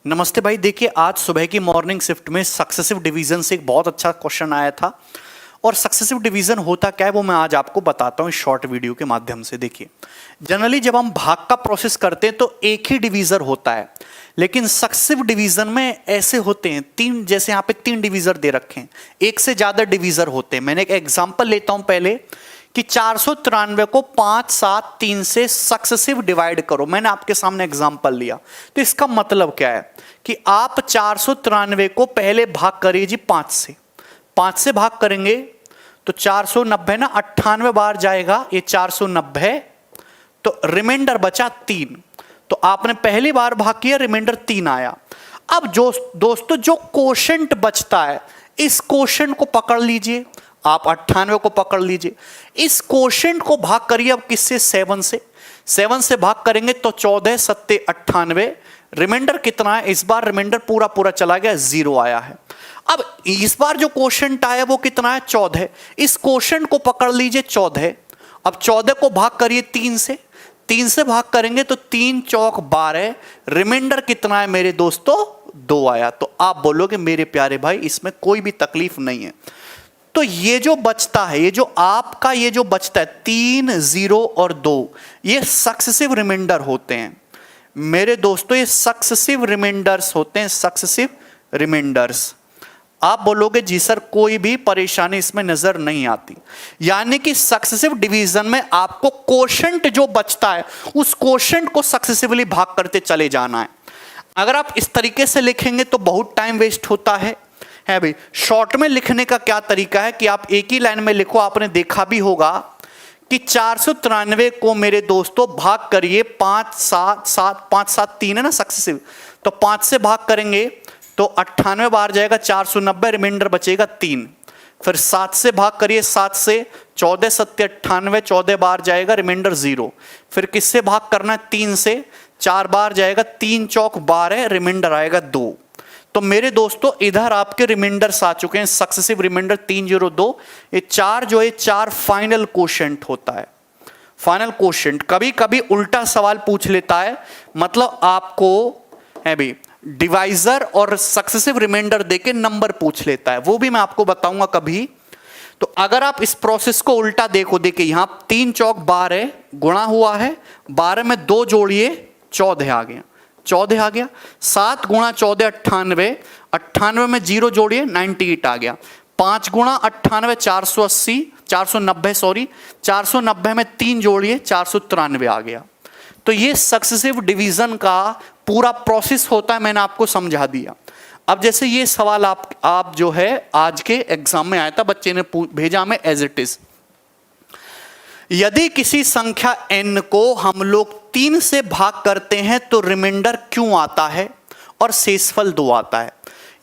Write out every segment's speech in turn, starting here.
नमस्ते भाई। देखिए, आज सुबह की मॉर्निंग शिफ्ट में सक्सेसिव डिवीजन से एक बहुत अच्छा क्वेश्चन आया था। और सक्सेसिव डिवीजन होता क्या है वो मैं आज आपको बताता हूँ इस शॉर्ट वीडियो के माध्यम से। देखिए, जनरली जब हम भाग का प्रोसेस करते हैं तो एक ही डिवीजर होता है, लेकिन सक्सेसिव डिवीजन में ऐसे होते हैं तीन, जैसे यहाँ पे तीन डिवीजर दे रखे हैं, एक से ज्यादा डिवीजर होते हैं। मैंने एक एग्जांपल लेता हूं पहले कि 493 को 5, 7, 3 से सक्सेसिव डिवाइड करो। मैंने आपके सामने एग्जांपल लिया, तो इसका मतलब क्या है कि आप 493 को पहले भाग करिए जी 5 से। 5 से भाग करेंगे तो 490 ना 98 बार जाएगा, ये 490, तो रिमाइंडर बचा 3। तो आपने पहली बार भाग किया, रिमाइंडर 3 आया। अब जो दोस्तों जो कोशेंट बचता है, इस कोशेंट को पकड़ लीजिए, आप 98 को पकड़ लीजिए, इस कोशेंट को भाग करिए अब किससे, 7 से। 7 से भाग करेंगे तो 14 7 98, रिमाइंडर कितना है, इस बार रिमाइंडर पूरा पूरा चला गया, 0 आया है। अब इस बार जो कोशेंट आया वो कितना है, 14। इस कोशेंट को पकड़ लीजिए 14। अब 14 को भाग करिए 3 से। 3 से भाग करेंगे तो 3 चौक 12, रिमाइंडर कितना है मेरे दोस्तों, 2 आया। तो आप बोलोगे मेरे प्यारे भाई इसमें कोई भी तकलीफ नहीं है। तो ये जो बचता है, ये जो आपका ये जो बचता है 3, 0 और 2, ये सक्सेसिव रिमाइंडर होते हैं मेरे दोस्तों, ये सक्सेसिव रिमाइंडर्स होते हैं, सक्सेसिव रिमाइंडर्स। आप बोलोगे जी सर कोई भी परेशानी इसमें नजर नहीं आती, यानी कि सक्सेसिव डिवीजन में आपको कोशेंट जो बचता है उस कोशेंट को सक्सेसिवली भाग करते चले जाना है। अगर आप इस तरीके से लिखेंगे तो बहुत टाइम वेस्ट होता है भाई। शॉर्ट में लिखने का क्या तरीका है कि आप एक ही लाइन में लिखो। आपने देखा भी होगा कि 493 को मेरे दोस्तों भाग करिए 5, 7, 7, 5, 7, 3 है ना सक्सेसिव, तो 5 से भाग करेंगे तो 98 बार जाएगा, 490, रिमाइंडर बचेगा 3। फिर 7 से भाग करिए, 7 से 14 7 98, 14 बार जाएगा, रिमाइंडर 0। फिर किससे भाग करना है, 3 से, 4 बार जाएगा, 3 चौक 12, रिमाइंडर आएगा 2। तो मेरे दोस्तों इधर आपके रिमाइंडर्स आ चुके हैं, सक्सेसिव रिमाइंडर 3, 0, 2। ये 4 जो है 4 फाइनल कोशेंट होता है। फाइनल कोशेंट कभी कभी उल्टा सवाल पूछ लेता है, मतलब आपको है भी डिवाइजर और सक्सेसिव रिमाइंडर देके नंबर पूछ लेता है, वो भी मैं आपको बताऊंगा कभी। तो अगर आप इस प्रोसेस को उल्टा देखो, देखिए यहां 3 चौक 12 गुणा हुआ है, 12 में 2 जोड़िए 14 आ गया, 14 आ गया। 7 गुणा 14 98, 98 में 0 जोड़िए 98 आ गया। 5 गुणा 98 480, 490 सॉरी, 490 में 3 जोड़िए 493 आ गया। तो ये सक्सेसिव डिवीजन का पूरा प्रोसेस होता है, मैंने आपको समझा दिया। अब जैसे ये सवाल आप जो है आज के एग्जाम में आया था, बच्चे ने भेजा में एज इट इज, यदि किसी संख्या n को हम लोग 3 से भाग करते हैं तो रिमाइंडर क्यों आता है और शेषफल 2 आता है।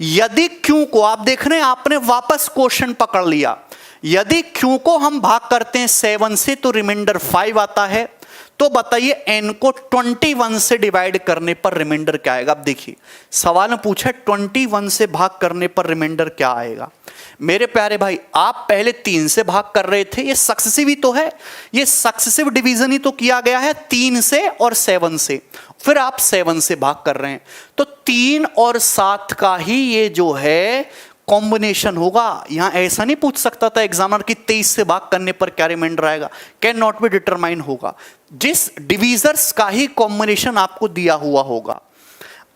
यदि क्यों को आप देख रहे हैं, आपने वापस क्वेश्चन पकड़ लिया। यदि क्यों को हम भाग करते हैं 7 से तो रिमाइंडर 5 आता है। तो बताइए n को 21 से डिवाइड करने पर रिमाइंडर क्या आएगा। अब देखिए सवाल में पूछा 21 से भाग करने पर रिमाइंडर क्या आएगा। मेरे प्यारे भाई आप पहले 3 से भाग कर रहे थे, ये सक्सेसिव ही तो है, ये सक्सेसिव डिवीजन ही तो किया गया है 3 से और 7 से। फिर आप 7 से भाग कर रहे हैं तो 3 और 7 का ही ये जो है कॉम्बिनेशन होगा। यहां ऐसा नहीं पूछ सकता था एग्जामिनर कि 23 से भाग करने पर क्या रिमाइंडर आएगा, कैन नॉट बी डिटरमाइन होगा। जिस डिवीजर्स का ही कॉम्बिनेशन आपको दिया हुआ होगा।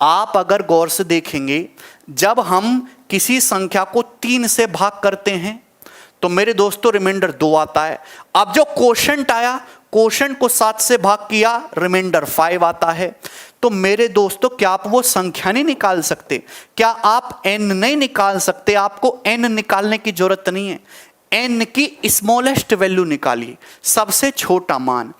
आप अगर गौर से देखेंगे, जब हम किसी संख्या को 3 से भाग करते हैं तो मेरे दोस्तों रिमाइंडर 2 आता है। अब जो कोशेंट आया, कोशेंट को 7 से भाग किया, रिमाइंडर 5 आता है। तो मेरे दोस्तों क्या आप वो संख्या नहीं निकाल सकते? क्या आप n नहीं निकाल सकते? आपको n निकालने की जरूरत नहीं है, n की स्मॉलेस्ट वैल्यू निकालिए, सबसे छोटा मान।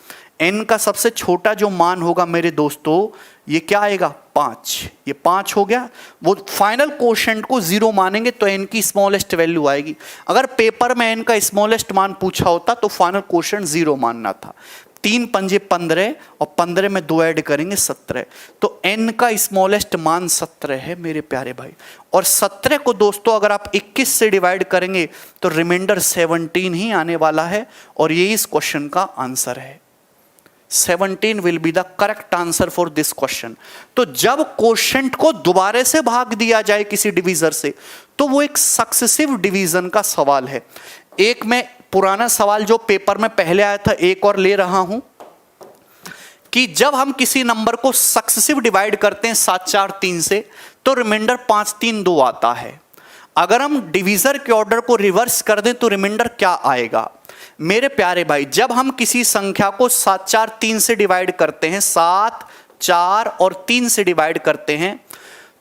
n का सबसे छोटा जो मान होगा मेरे दोस्तों, ये क्या आएगा, 5। ये 5 हो गया। वो फाइनल कोशेंट को 0 मानेंगे तो n की स्मॉलेस्ट वैल्यू आएगी। अगर पेपर में n का स्मॉलेस्ट मान पूछा होता तो फाइनल कोशेंट 0 मानना था। 3 पंजे 15 और 15 में 2 ऐड करेंगे 17। तो n का स्मॉलेस्ट मान 17 है मेरे प्यारे भाई। और 17 को दोस्तों अगर आप 21 से डिवाइड करेंगे तो रिमाइंडर 17 ही आने वाला है। और यही इस क्वेश्चन का आंसर है। 17 will be the correct answer for this question. तो जब क्वोशेंट को दोबारा से भाग दिया जाए किसी डिवीजर से, तो वो एक सक्सेसिव डिवीजन का सवाल है। एक मैं पुराना सवाल जो पेपर में पहले आया था एक और ले रहा हूं कि जब हम किसी नंबर को सक्सेसिव डिवाइड करते हैं 7 4 3 से, तो रिमाइंडर 5 3 2 आता है। अगर हम डिवीजर के ऑर्डर को रिवर्स कर दें तो रिमाइंडर क्या आएगा? मेरे प्यारे भाई, जब हम किसी संख्या को 7 4 3 से डिवाइड करते हैं, 7 4 और 3 से डिवाइड करते हैं,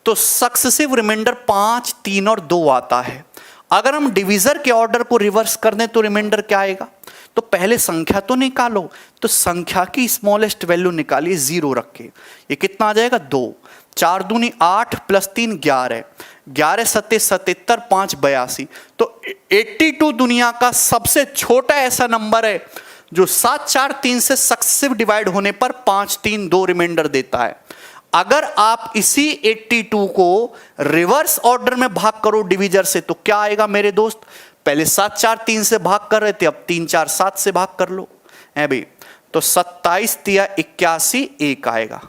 तो सक्सेसिव रिमाइंडर 5 3 और 2 आता है। अगर हम डिवीजर के ऑर्डर को रिवर्स कर दें तो रिमाइंडर क्या आएगा? तो पहले संख्या तो निकालो, तो संख्या की स्मॉलेस्ट वैल्यू निकालिए 0 रख के। ये कितना आ जाएगा? 2। 4 दूनी 8 प्लस 3 11, 11 सत्ते 77, 5 82। तो 82 दुनिया का सबसे छोटा ऐसा नंबर है जो 7 4 3 से सक्सेसिव डिवाइड होने पर 5 3 2 रिमाइंडर देता है। अगर आप इसी 82 को रिवर्स ऑर्डर में भाग करो डिवीजर से, तो क्या आएगा मेरे दोस्त? पहले 7 4 3 से भाग कर रहे थे, अब 3 4 7 से भाग कर लो है भाई। तो 27 तिया 81 1 आएगा,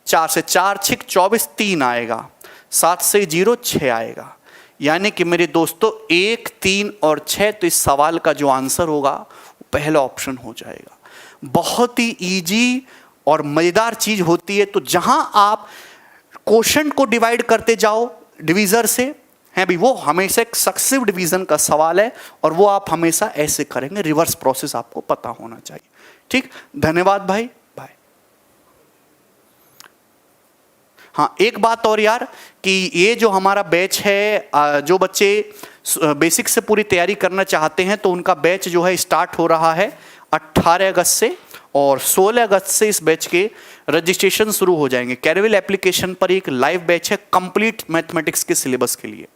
4 से 4 6 24 3 आएगा, 7 से 0 6 आएगा। यानी कि मेरे दोस्तों 1 3 और 6, तो इस सवाल का जो आंसर होगा वो पहला ऑप्शन हो जाएगा। बहुत ही इजी और मजेदार चीज होती है। तो जहां आप क्वोशेंट को डिवाइड करते जाओ डिवीजर से है भी, वो हमेशा एक सक्सेसिव डिवीजन का सवाल है और वो आप हमेशा ऐसे करेंगे। रिवर्स प्रोसेस आपको पता होना चाहिए। ठीक, धन्यवाद भाई। बाय। हाँ, एक बात और यार कि ये जो हमारा बैच है, जो बच्चे बेसिक से पूरी तैयारी करना चाहते हैं, तो उनका बैच जो है स्टार्ट हो रहा है 18 अगस्त से, और 16 अगस्त से इस बैच के रजिस्ट्रेशन शुरू हो जाएंगे। कैरविल एप्लीकेशन पर एक लाइव बैच है कंप्लीट मैथमेटिक्स के सिलेबस के लिए।